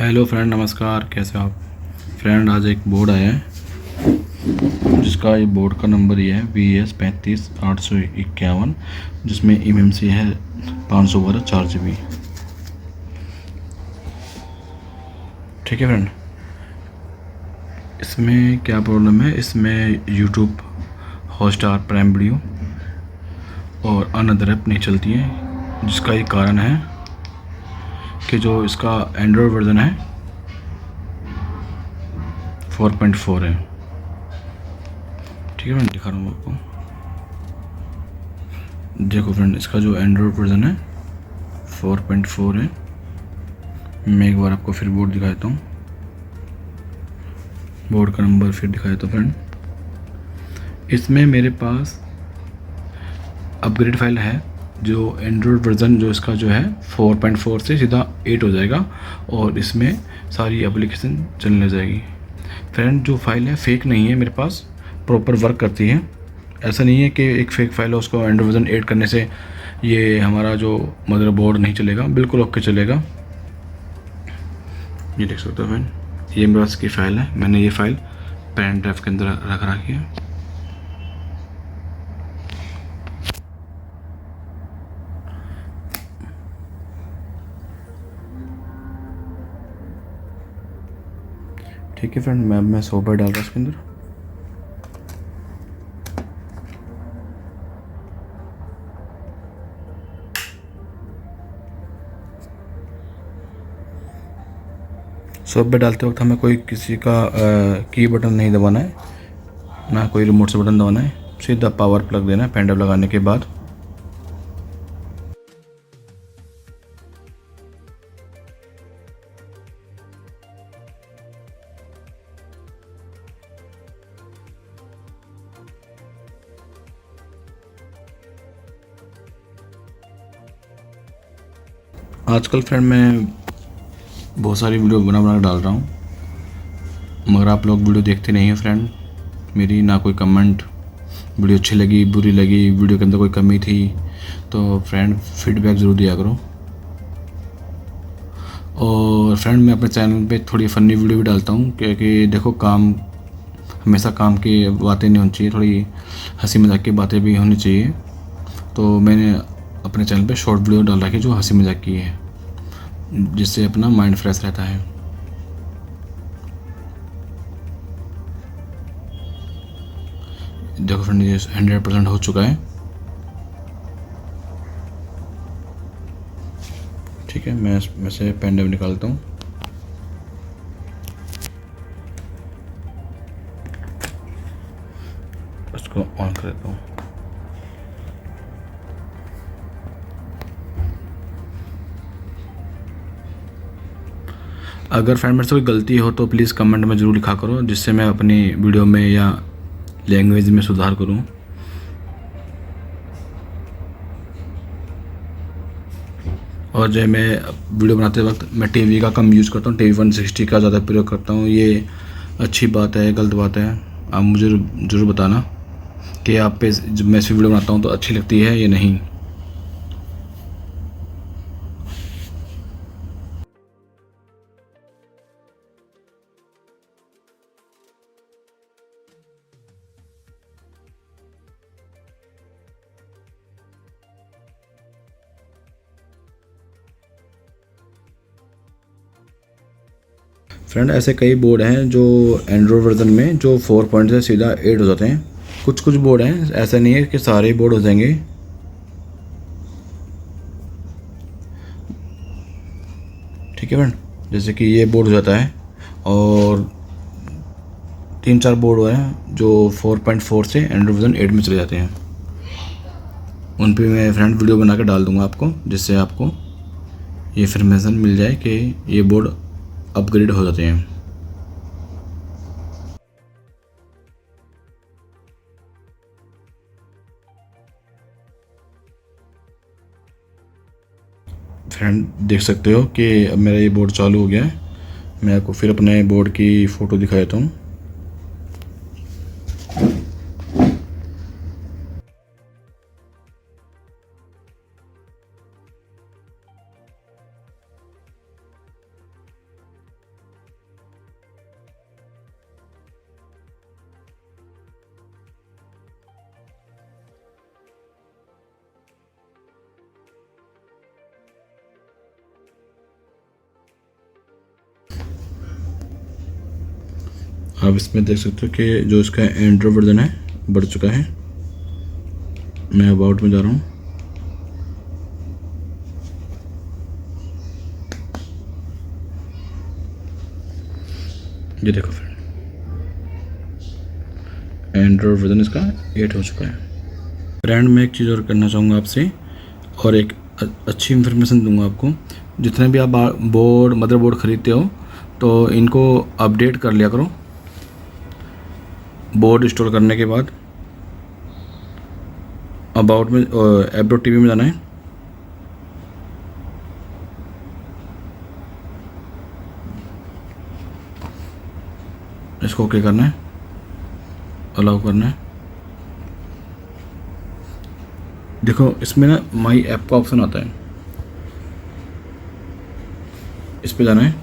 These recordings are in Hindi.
हेलो फ्रेंड, नमस्कार। कैसे हो आप? फ्रेंड, आज एक बोर्ड आया है जिसका ये बोर्ड का नंबर ये है VS 35 851, जिसमें eMMC है 512 4 GB। ठीक है फ्रेंड, इसमें क्या प्रॉब्लम है? इसमें यूट्यूब, हॉटस्टार, प्राइम वीडियो और अनदर ऐप नहीं चलती है, जिसका ये कारण है कि जो इसका एंड्रॉयड वर्जन है 4.4 है। ठीक है फ्रेंड, दिखा रहा हूँ आपको। देखो फ्रेंड, इसका जो एंड्रॉयड वर्जन है 4.4 है। मैं एक बार आपको फिर बोर्ड दिखा देता हूँ, बोर्ड का नंबर फिर दिखा देता हूँ फ्रेंड। इसमें मेरे पास अपग्रेड फाइल है, जो एंड्रॉयड वर्जन जो इसका जो है 4.4 से सीधा 8 हो जाएगा और इसमें सारी एप्लीकेशन चलने जाएगी। फ्रेंड, जो फाइल है फेक नहीं है, मेरे पास प्रॉपर वर्क करती है। ऐसा नहीं है कि एक फेक फाइल है, उसको एंड्रॉयड वर्जन 8 करने से ये हमारा जो मदरबोर्ड नहीं चलेगा, बिल्कुल ओके चलेगा। ये देख सकते हो फ्रेंड, ये मेरे पास की फ़ाइल है। मैंने ये फ़ाइल पेन ड्राइव के अंदर रख रखी है। ठीक है फ्रेंड, मैं सॉफ्टवेयर डाल रहा हूँ इसके अंदर। सॉफ्टवेयर डालते वक्त हमें कोई किसी का की बटन नहीं दबाना है, ना कोई रिमोट से बटन दबाना है। सीधा पावर प्लग देना है पेन ड्राइव लगाने के बाद। आजकल फ्रेंड मैं बहुत सारी वीडियो बना बना कर डाल रहा हूँ, मगर आप लोग वीडियो देखते नहीं हैं फ्रेंड मेरी। ना कोई कमेंट, वीडियो अच्छी लगी, बुरी लगी, वीडियो के अंदर कोई कमी थी तो फ्रेंड फीडबैक ज़रूर दिया करो। और फ्रेंड, मैं अपने चैनल पे थोड़ी फ़नी वीडियो भी डालता हूँ, क्योंकि देखो काम हमेशा काम की बातें नहीं होनी चाहिए, थोड़ी हंसी मजाक की बातें भी होनी चाहिए। तो मैंने अपने चैनल पे शॉर्ट वीडियो डाल रखी है जो हंसी मजाक की है, जिससे अपना माइंड फ्रेश रहता है। देखो फ्रेंड, ये 100% हो चुका है। ठीक है, मैं से पेन ड्राइव निकालता हूँ। इसको ऑन कर देता हूँ। अगर फ्रेंड मेरे से कोई गलती हो तो प्लीज़ कमेंट में ज़रूर लिखा करो, जिससे मैं अपनी वीडियो में या लैंग्वेज में सुधार करूँ। और जो मैं वीडियो बनाते वक्त मैं टीवी का कम यूज़ करता हूँ, टीवी 160 का ज़्यादा प्रयोग करता हूँ। ये अच्छी बात है, गलत बात है? आप मुझे ज़रूर बताना कि आप पे जब मैं ऐसी वीडियो बनाता हूँ तो अच्छी लगती है या नहीं। फ्रेंड, ऐसे कई बोर्ड हैं जो एंड्रॉयड वर्जन में जो 4 पॉइंट से सीधा 8 हो जाते हैं। कुछ कुछ बोर्ड हैं, ऐसा नहीं है कि सारे बोर्ड हो जाएंगे। ठीक है फ्रेंड, जैसे कि ये बोर्ड हो जाता है, और 3-4 बोर्ड हैं जो 4.4 से एंड्रॉयड वर्जन 8 में चले जाते हैं। उन पे मैं फ्रेंड वीडियो बना के डाल दूँगा आपको, जिससे आपको ये इन्फॉर्मेशन मिल जाए कि ये बोर्ड अपग्रेड हो जाते हैं। फ्रेंड, देख सकते हो कि अब मेरा ये बोर्ड चालू हो गया है। मैं आपको फिर अपने बोर्ड की फ़ोटो दिखा देता हूँ। आप इसमें देख सकते हो कि जो इसका एंड्रॉयड वर्जन है बढ़ चुका है। मैं अबाउट में जा रहा हूँ। ये देखो फ्रेंड, एंड्रॉयड वर्जन इसका 8 हो चुका है। फ्रेंड मैं एक चीज़ और करना चाहूँगा आपसे, और एक अच्छी इन्फॉर्मेशन दूंगा आपको। जितने भी आप बोर्ड मदरबोर्ड ख़रीदते हो तो इनको अपडेट कर लिया करो। बोर्ड इंस्टॉल करने के बाद अबाउट में ऐप.tv में जाना है। इसको ओके करना है, अलाउ करना है। देखो इसमें ना माई ऐप का ऑप्शन आता है, इस पे जाना है।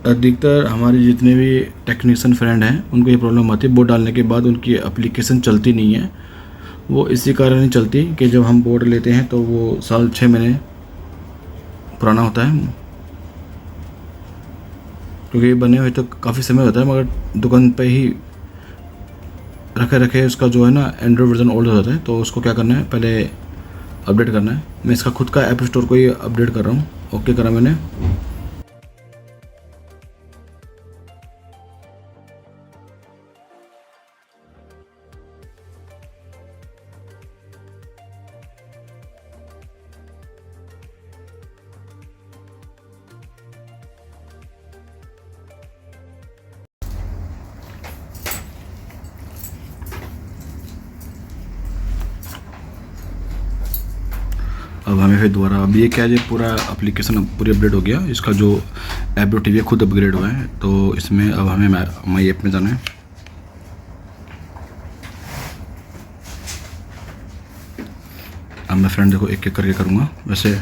अधिकतर हमारे जितने भी टेक्नीशियन फ्रेंड हैं उनको ये प्रॉब्लम आती है, बोर्ड डालने के बाद उनकी एप्लीकेशन चलती नहीं है। वो इसी कारण नहीं चलती कि जब हम बोर्ड लेते हैं तो वो साल 6 महीने पुराना होता है, क्योंकि बने हुए तो काफ़ी समय होता है, मगर दुकान पे ही रखे रखे उसका जो है ना एंड्रॉयड वर्जन ओल्ड हो जाता है। तो उसको क्या करना है, पहले अपडेट करना है। मैं इसका खुद का ऐप स्टोर को ही अपडेट कर रहा हूँ। ओके करा मैंने। अब हमें फिर दोबारा, अब ये क्या है, पूरा एप्लीकेशन पूरी अपडेट हो गया। इसका जो ऐप.tv खुद अपग्रेड हुआ है। तो इसमें अब हमें माई ऐप में जाना है। अब मैं फ्रेंड देखो एक एक करके करूँगा। वैसे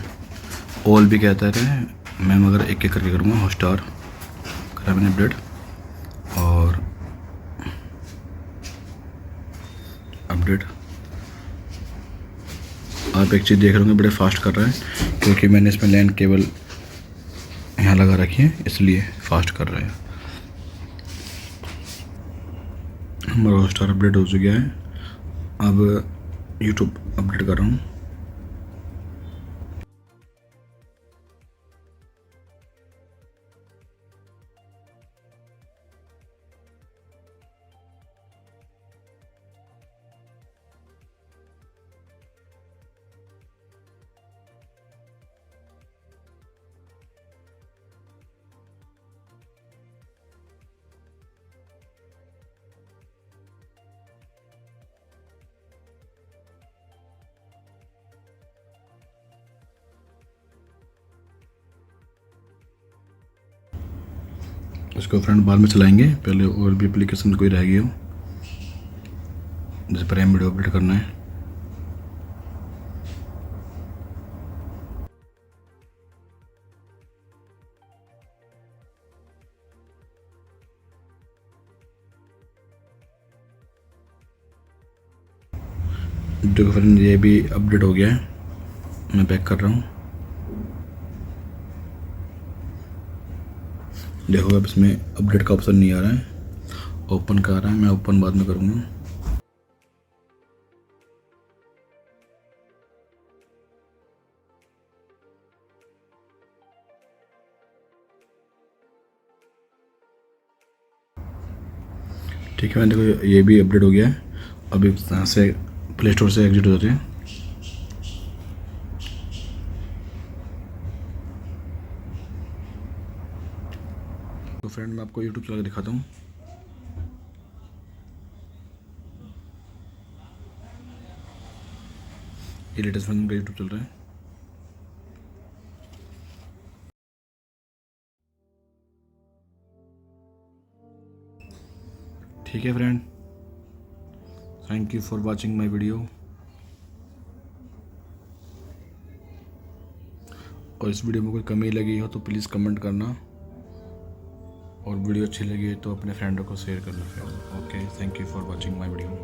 ऑल भी कहता है मैं, मगर एक एक करके करूँगा। हॉटस्टार करा मैंने अपडेट, और अपडेट। आप एक चीज़ देख रहे होंगे, बड़े फास्ट कर रहा है, क्योंकि मैंने इसमें लैन केबल यहाँ लगा रखी है, इसलिए फास्ट कर रहा है। हमारा हॉटस्टार अपडेट हो चुका है। अब यूट्यूब अपडेट कर रहा हूँ। इसको फ्रेंड बाद में चलाएंगे, पहले और भी एप्लीकेशन कोई रह गई हो, जैसे प्राइम वीडियो अपडेट करना है। देखो फ्रेंड ये भी अपडेट हो गया है। मैं बैक कर रहा हूँ। देखो अब इसमें अपडेट का ऑप्शन नहीं आ रहा है, ओपन का आ रहा है। मैं ओपन बाद में करूँगा। ठीक है, मैंने देखो ये भी अपडेट हो गया है। अभी यहाँ से प्ले स्टोर से एग्जिट हो जाते हैं। तो फ्रेंड मैं आपको यूट्यूब चला के दिखाता हूँ। ये लेटेस्ट वर्जन का यूट्यूब चल रहा है। ठीक है friend, thank you for watching my video. और इस वीडियो में कोई कमी लगी हो तो प्लीज़ कमेंट करना, और वीडियो अच्छी लगी तो अपने फ्रेंडों को शेयर करना। Okay, thank you for watching my video.